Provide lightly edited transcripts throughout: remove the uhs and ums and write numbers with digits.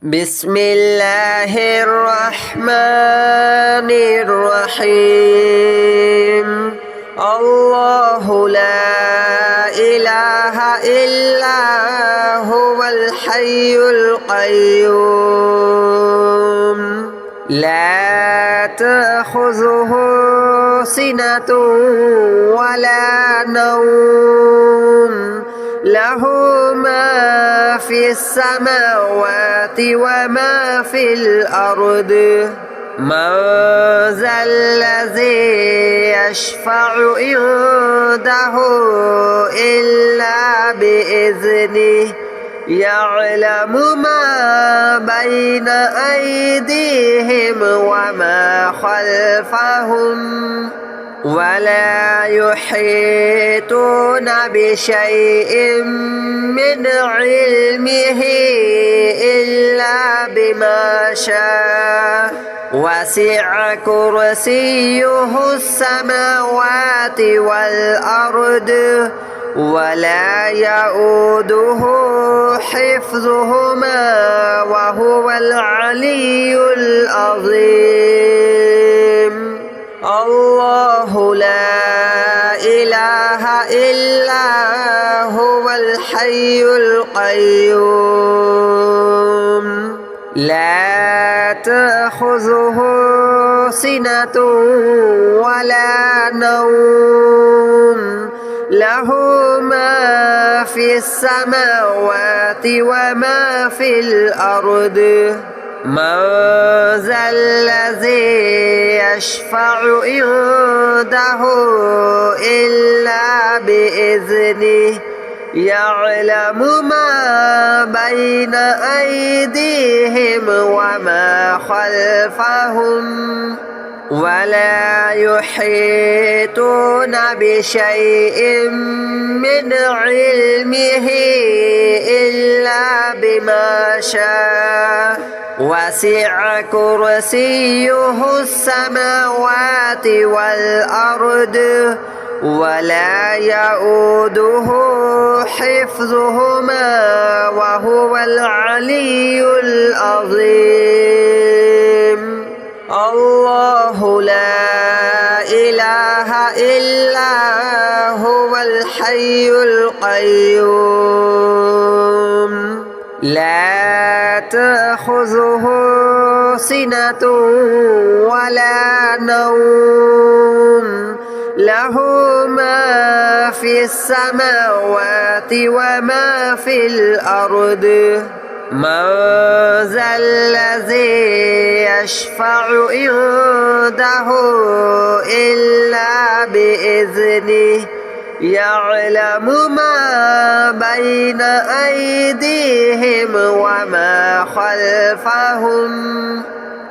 بسم الله الرحمن الرحيم الله لا إله إلا هو الحي القيوم لا تأخذه سنة ولا نوم له ما في السماوات وما في الأرض من ذا الذي يشفع عنده إلا بإذنه يعلم ما بين أيديهم وما خلفهم ولا يحيطون بشيء من علمه إلا بما شاء وسع كرسيه السماوات والأرض ولا يؤوده حفظهما وهو العلي العظيم الله لا إله إلا هو الحي القيوم لا تأخذه سنة ولا نوم له ما في السماوات وما في الأرض من ذا الذي يشفع عنده إلا بإذنه يعلم ما بين أيديهم وما خلفهم ولا يحيطون بشيء من علمه إلا بما شاء وسع كرسيه السماوات والأرض ولا يؤوده حفظهما وهو العلي العظيم الله لا إله إلا هو الحي القيوم لا تأخذه سنة ولا نوم له ما في السماوات وما في الأرض من ذا الذي يشفع عنده إلا بإذنه يعلم ما بين أيديهم وما خلفهم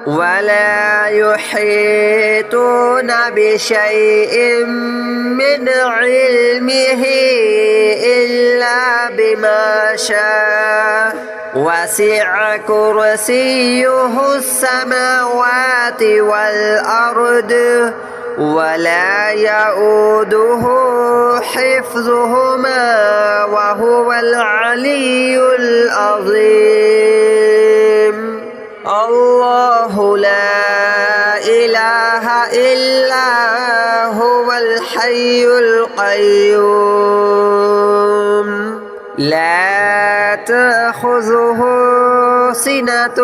ولا يحيطون بشيء من علمه إلا بما شاء وسع كرسيه السماوات والأرض ولا يؤوده حفظهما وهو العلي العظيم الله لا إله إلا هو الحي القيوم لا تأخذه سنة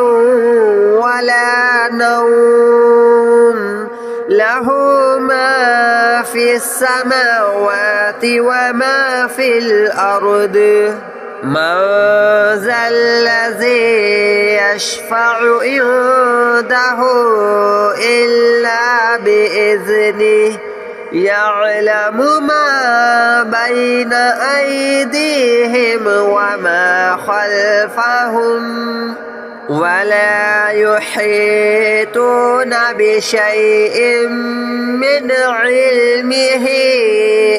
ولا نوم له ما في السماوات وما في الأرض من ذا الذي يشفع عنده إلا بإذنه يعلم ما بين أيديهم وما خلفهم ولا يحيطون بشيء من علمه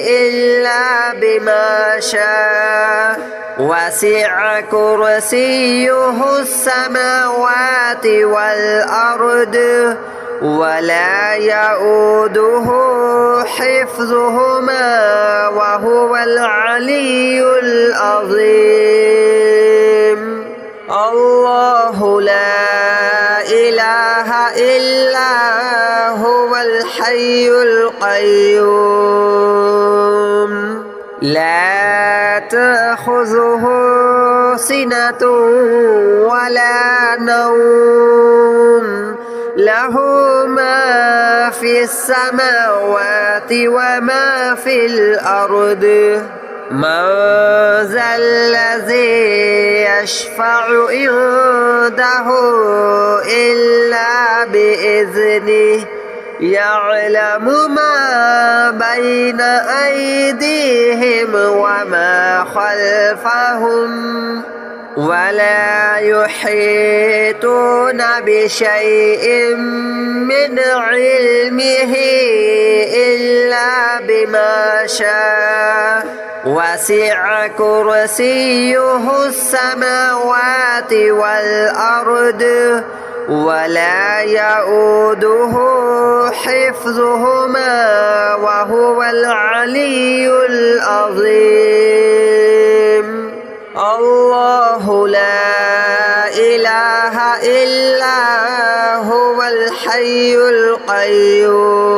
إلا بما شاء وسع كرسيه السماوات والأرض ولا يؤوده حفظهما وهو العلي العظيم الله إله إلا هو الحي القيوم لا تأخذه سنة ولا نوم له ما في السماوات وما في الأرض من ذا الذي يشفع عنده إلا بإذنه يعلم ما بين أيديهم وما خلفهم ولا يحيطون بشيء من علمه إلا بما شاء وسع كرسيه السماوات والأرض ولا يؤوده حفظهما وهو العلي العظيم الله لا إله إلا هو الحي القيوم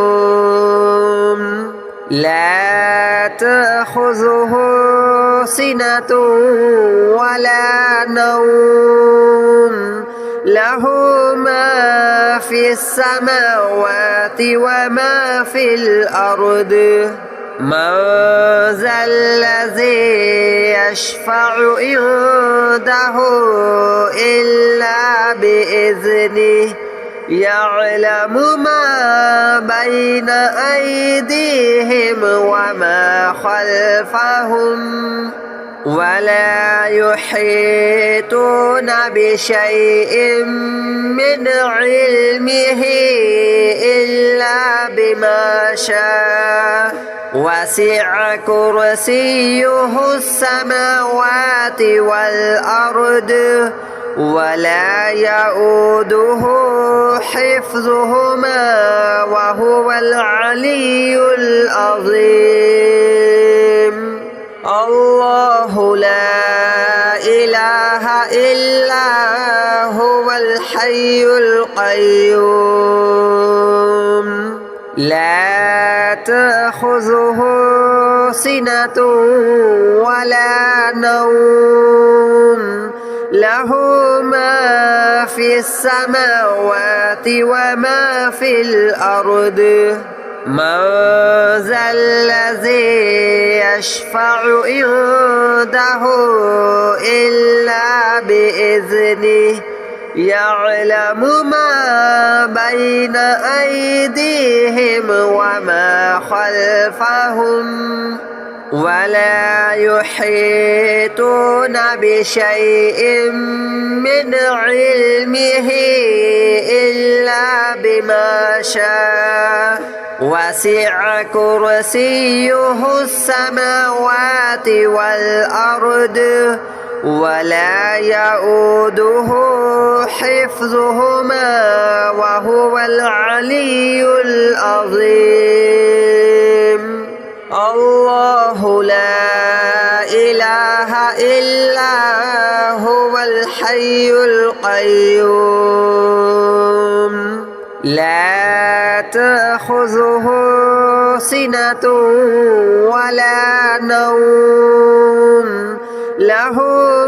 لا تأخذه سنة ولا نوم له ما في السماوات وما في الأرض من ذا الذي يشفع عنده إلا بإذنه يعلم ما بين أيديهم وما خلفهم ولا يحيطون بشيء من علمه إلا بما شاء وسع كرسيه السماوات والأرض ولا يؤوده حفظهما وهو العلي العظيم الله لا إله إلا هو الحي القيوم لا تأخذه سنة ولا نوم له ما في السماوات وما في الأرض من ذا الذي يشفع عنده إلا بإذنه يعلم ما بين أيديهم وما خلفهم ولا يحيطون بشيء من علمه إلا بما شاء وسع كرسيه السماوات والأرض ولا يؤوده حفظهما وهو العلي العظيم الله لا إله إلا هو الحي القيوم لا تأخذه سنة ولا نوم له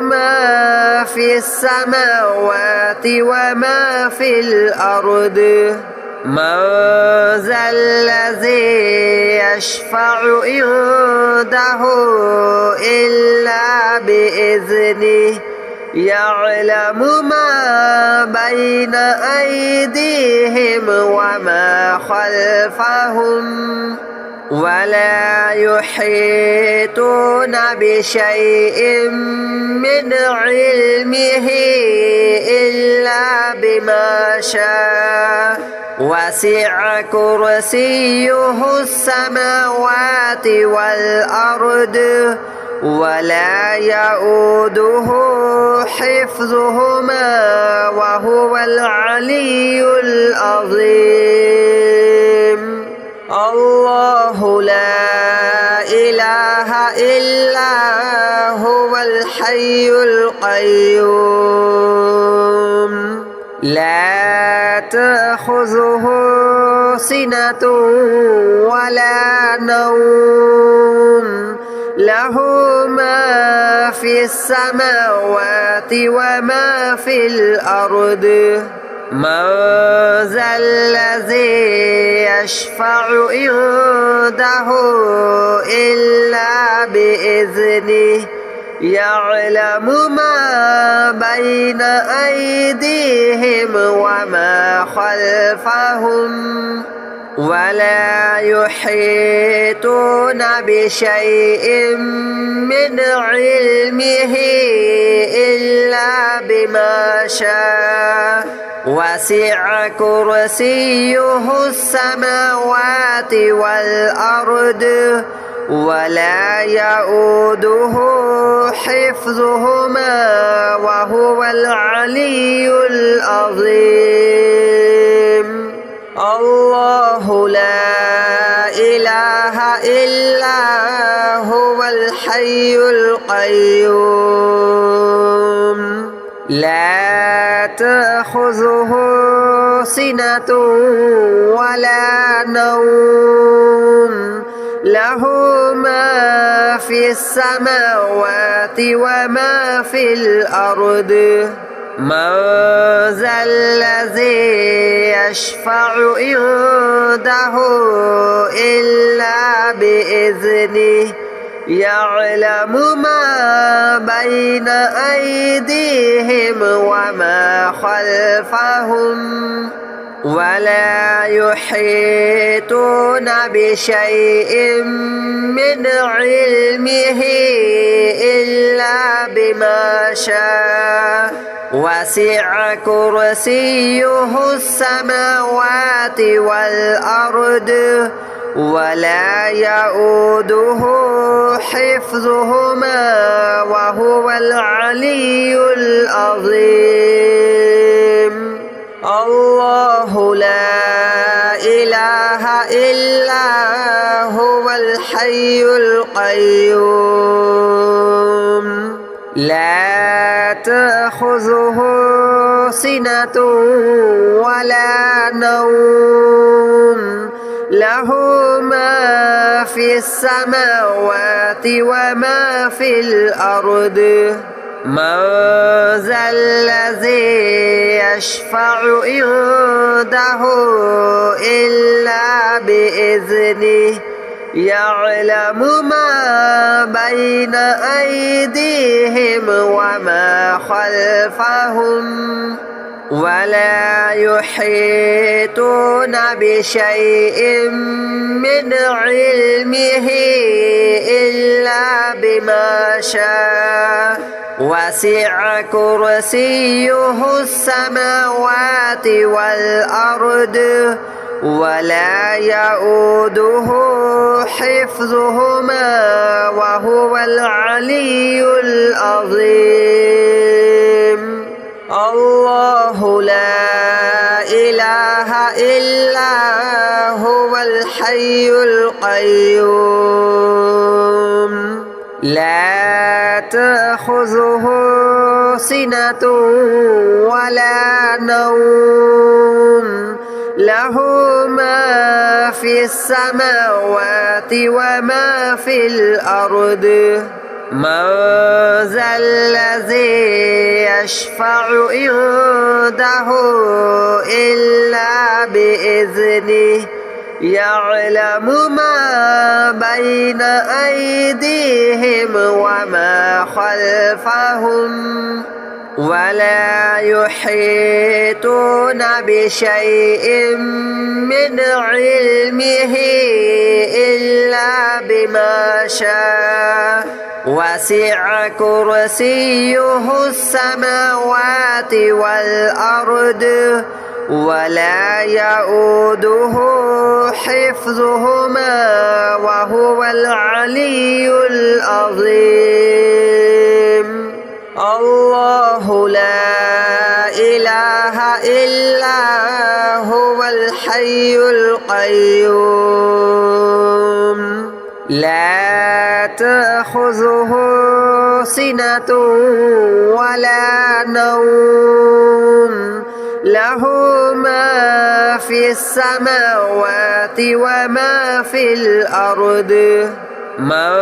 ما في السماوات وما في الأرض من ذا الذي يشفع عنده إلا بإذنه يعلم ما بين أيديهم وما خلفهم ولا يحيطون بشيء من علمه إلا بما شاء وسع كرسيه السماوات والأرض ولا يؤوده حفظهما وهو العلي العظيم الله لا إله إلا هو الحي القيوم لا تأخذه سنة ولا نوم له ما في السماوات وما في الأرض من ذا الذي يشفع عنده إلا بإذنه يعلم ما بين أيديهم وما خلفهم ولا يحيطون بشيء من علمه إلا بما شاء وسع كرسيه السماوات والأرض ولا يؤوده حفظهما وهو العلي العظيم الله لا إله إلا هو الحي القيوم لا تأخذه سنة ولا نوم له ما في السماوات وما في الأرض من ذا الذي يشفع عنده إلا بإذنه يعلم ما بين أيديهم وما خلفهم ولا يحيطون بشيء من علمه إلا بما شاء وسع كرسيه السماوات والأرض ولا يؤوده حفظهما وهو العلي العظيم الله لا إله إلا هو الحي القيوم لا تأخذه سنة ولا نوم له ما في السماوات وما في الأرض من ذا الذي يشفع عنده إلا بإذنه يعلم ما بين أيديهم وما خلفهم ولا يحيطون بشيء من علمه إلا بما شاء وسع كرسيه السماوات والأرض ولا يؤوده حفظهما وهو العلي العظيم الله لا إله إلا هو الحي القيوم لا تأخذه سنة ولا نوم له ما في السماوات وما في الأرض من ذا الذي يشفع عنده إلا بإذنه يعلم ما بين أيديهم وما خلفهم ولا يحيطون بشيء من علمه إلا بما شاء وسع كرسيه السماوات والأرض ولا يؤوده حفظهما وهو العلي العظيم الله لا إله إلا هو الحي القيوم لا تأخذه سنة ولا نوم له ما في السماوات وما في الأرض من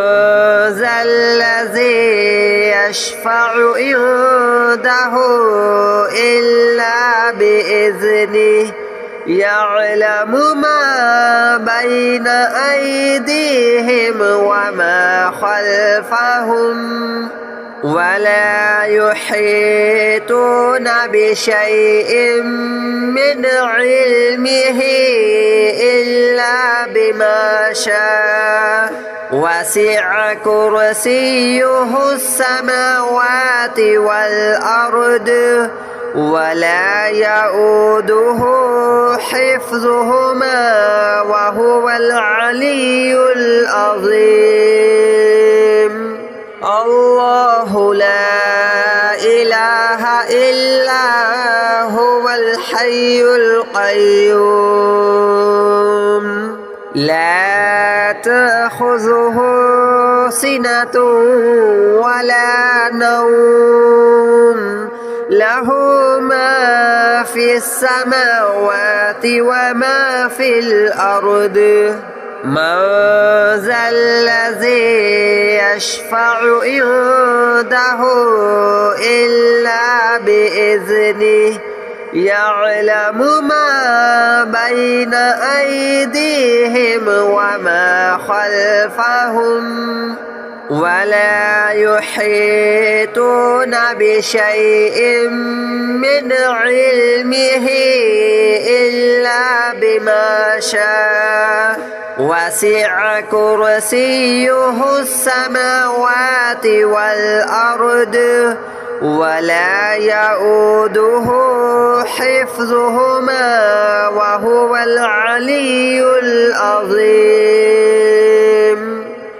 ذا الذي يشفع عنده إلا بإذنه يعلم ما بين أيديهم وما خلفهم ولا يحيطون بشيء من علمه إلا بما شاء وسع كرسيه السماوات والأرض ولا يؤوده حفظهما وهو العلي العظيم الله لا إله إلا هو الحي القيوم لا تأخذه سنة ولا نوم له ما في السماوات وما في الأرض من ذا الذي يشفع عنده إلا بإذنه يعلم ما بين أيديهم وما خلفهم ولا يحيطون بشيء من علمه إلا بما شاء وسع كرسيه السماوات والأرض ولا يؤوده حفظهما وهو العلي العظيم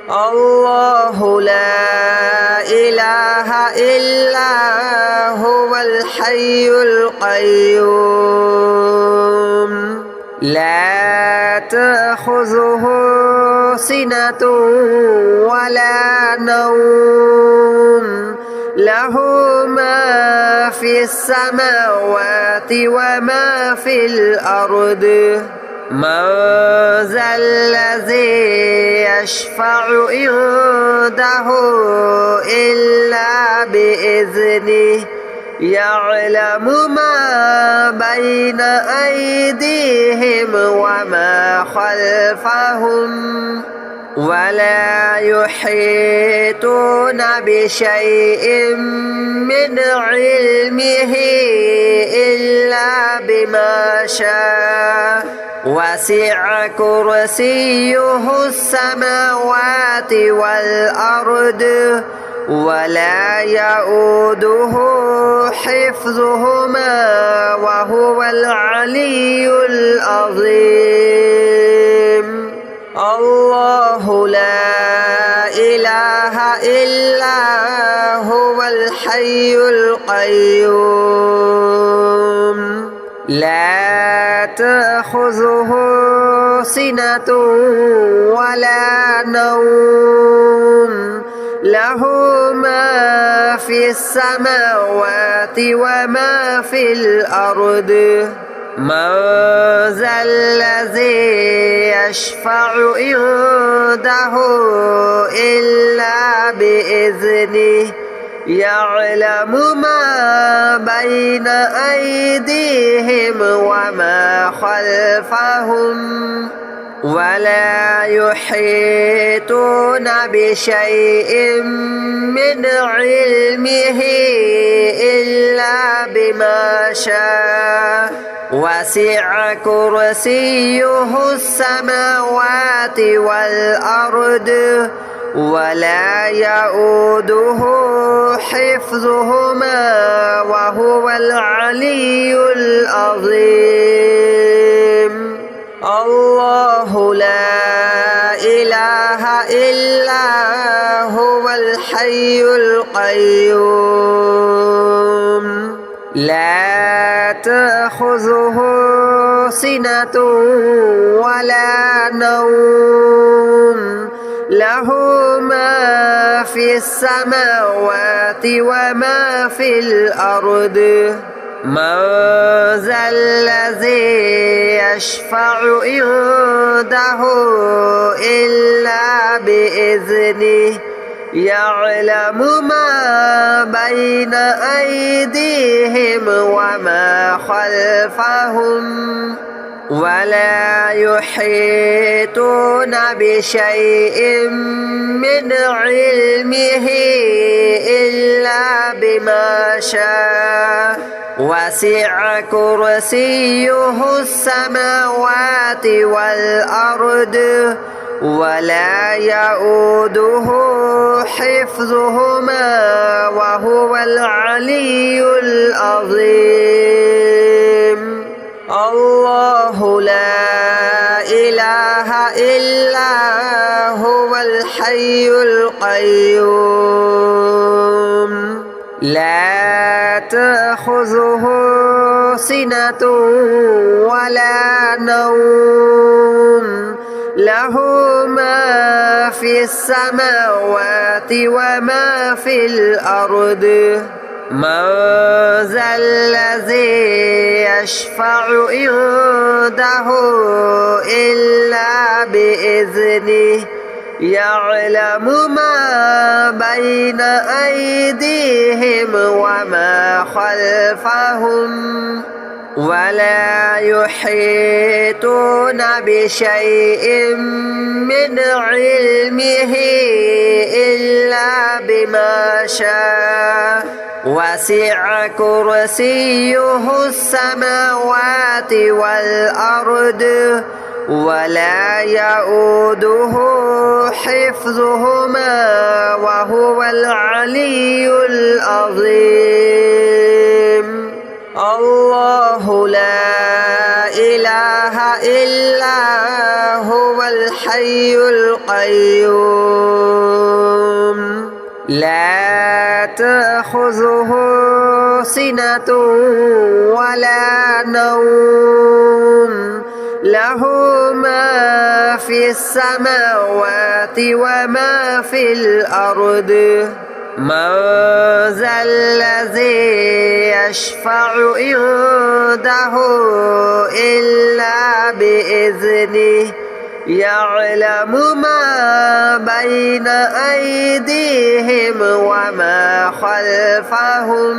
الله لا إله إلا هو الحي القيوم لا تأخذه سنة ولا نوم له ما في السماوات وما في الأرض من ذا الذي يشفع عنده إلا بإذنه يعلم ما بين أيديهم وما خلفهم ولا يحيطون بشيء من علمه إلا بما شاء وسع كرسيه السماوات والأرض ولا يؤوده حفظهما وهو العلي العظيم الله لا إله إلا هو الحي القيوم لا تأخذه سنة ولا نوم له ما في السماوات وما في الأرض من ذا الذي يشفع عنده إلا بإذنه يعلم ما بين أيديهم وما خلفهم ولا يحيطون بشيء من علمه إلا بما شاء وسع كرسيه السماوات والأرض ولا يؤوده حفظهما وهو العلي العظيم الله لا إله إلا هو الحي القيوم لا تأخذه سنة ولا نوم له ما في السماوات وما في الأرض من ذا الذي يشفع عنده إلا بإذنه يعلم ما بين أيديهم وما خلفهم ولا يحيطون بشيء من علمه إلا بما شاء وسع كرسيه السماوات والأرض ولا يؤوده حفظهما وهو العلي العظيم. الله لا إله إلا هو الحي القيوم لا تأخذه سنة ولا نوم له ما في السماوات وما في الأرض من ذا الذي يشفع عنده إلا بإذنه يعلم ما بين أيديهم وما خلفهم ولا يحيطون بشيء من علمه إلا بما شاء وسع كرسيه السماوات والأرض ولا يؤوده حفظهما وهو العلي العظيم. الله لا إله إلا هو الحي القيوم لا تأخذه سنة ولا نوم له ما في السماوات وما في الأرض من ذا الذي يشفع عنده إلا بإذنه يعلم ما بين أيديهم وما خلفهم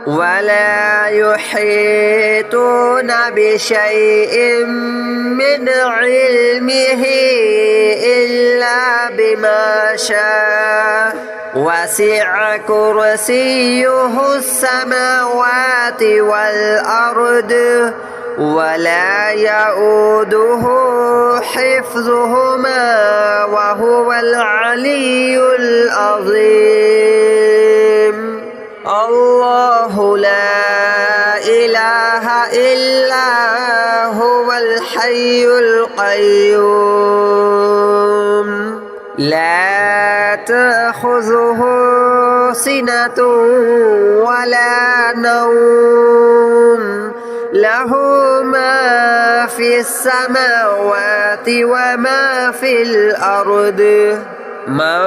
ولا يحيطون بشيء من علمه إلا بما شاء وسع كرسيه السماوات والأرض ولا يؤوده حفظهما وهو العلي العظيم. الله لا إله إلا هو الحي القيوم لا تأخذه سنة ولا نوم له ما في السماوات وما في الأرض من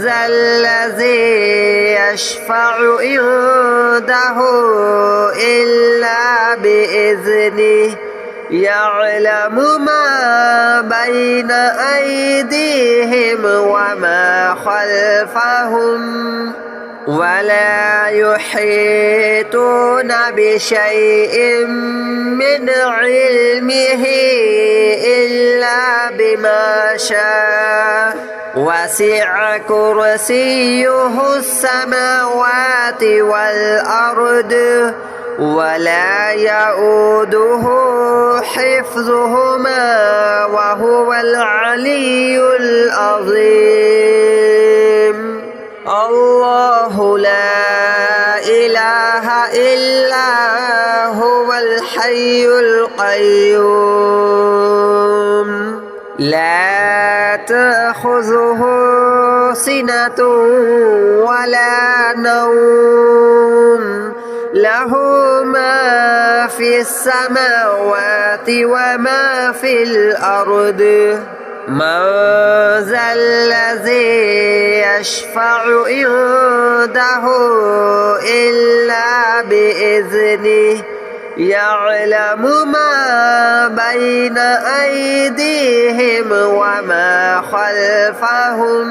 ذا الذي يشفع عنده إلا بإذنه يعلم ما بين أيديهم وما خلفهم ولا يحيطون بشيء من علمه إلا بما شاء وسع كرسيه السماوات والأرض ولا يؤوده حفظهما وهو العلي العظيم. الله لا إله إلا هو الحي القيوم لا تأخذه سنة ولا نوم له ما في السماوات وما في الأرض من ذا الذي يشفع عنده إلا بإذنه يعلم ما بين أيديهم وما خلفهم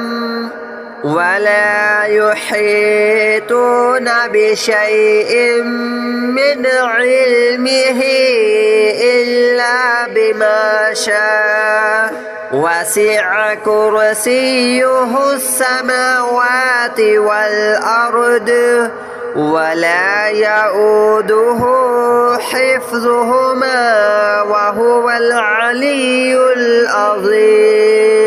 ولا يحيطون بشيء من علمه إلا بما شاء وسع كرسيه السماوات والأرض ولا يؤوده حفظهما وهو العلي العظيم.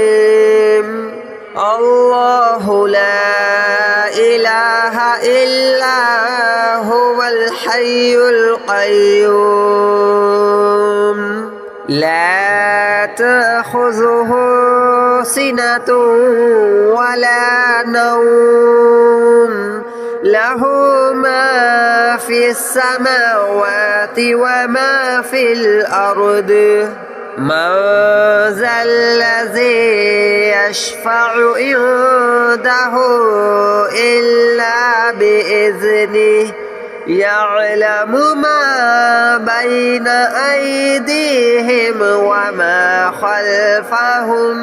الله لا إله إلا هو الحي القيوم لا تأخذه سنة ولا نوم له ما في السماوات وما في الأرض من ذا الذي يشفع عنده إلا بإذنه يعلم ما بين أيديهم وما خلفهم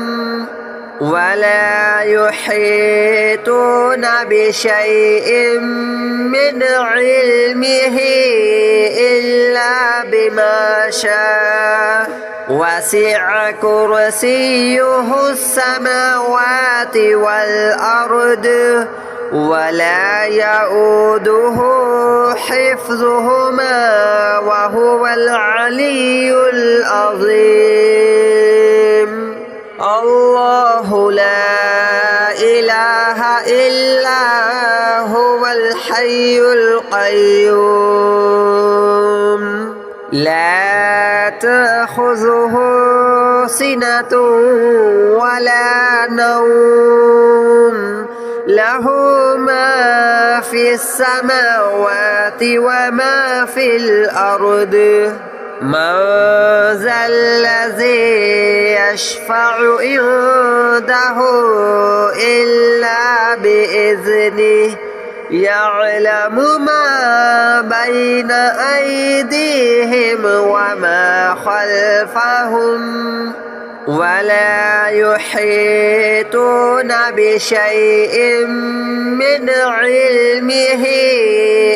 ولا يحيطون بشيء من علمه إلا بما شاء وسع كرسيه السماوات والأرض ولا يؤوده حفظهما وهو العلي العظيم. الله لا إله إلا هو الحي القيوم لا تأخذه سنة ولا نوم له ما في السماوات وما في الأرض من ذا الذي يشفع عنده إلا بإذنه يعلم ما بين أيديهم وما خلفهم ولا يحيطون بشيء من علمه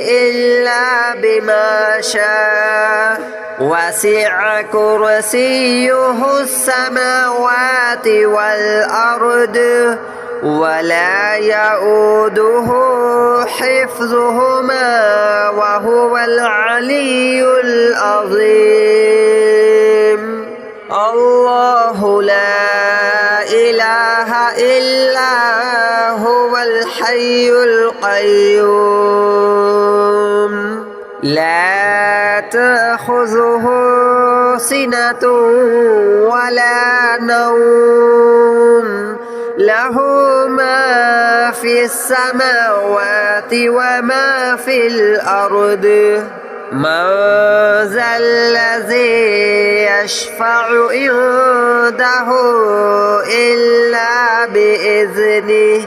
إلا بما شاء وسع كرسيه السماوات والأرض ولا يؤوده حفظهما وهو العلي العظيم. الله لا إله إلا هو الحي القيوم لا تأخذه سنة ولا نوم له ما في السماوات وما في الأرض من ذا الذي يشفع عنده إلا بإذنه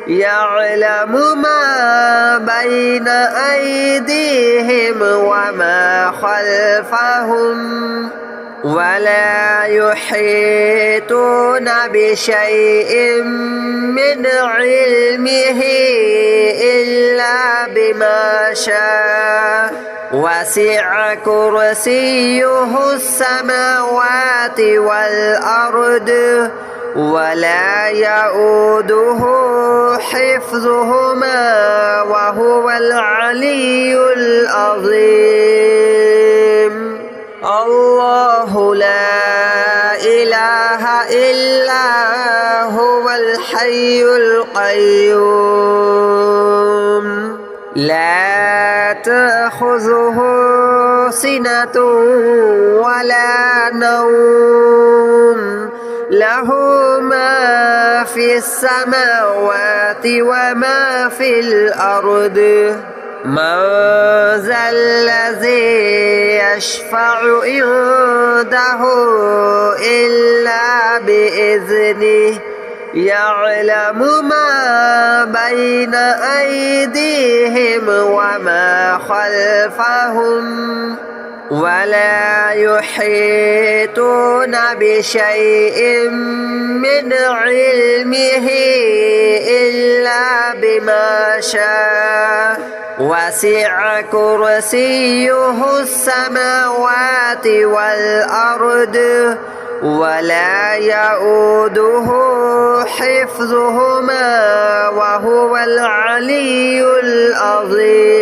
يعلم ما بين أيديهم وما خلفهم ولا يحيطون بشيء من علمه إلا بما شاء وسع كرسيه السماوات والأرض ولا يؤوده حفظهما وهو العلي العظيم. الله لا إله إلا هو الحي القيوم لا تأخذه سنة ولا نوم له ما في السماوات وما في الأرض من ذا الذي يشفع عنده إلا بإذنه يعلم ما بين أيديهم وما خلفهم ولا يحيطون بشيء من علمه إلا بما شاء وسع كرسيه السماوات والأرض ولا يؤوده حفظهما وهو العلي العظيم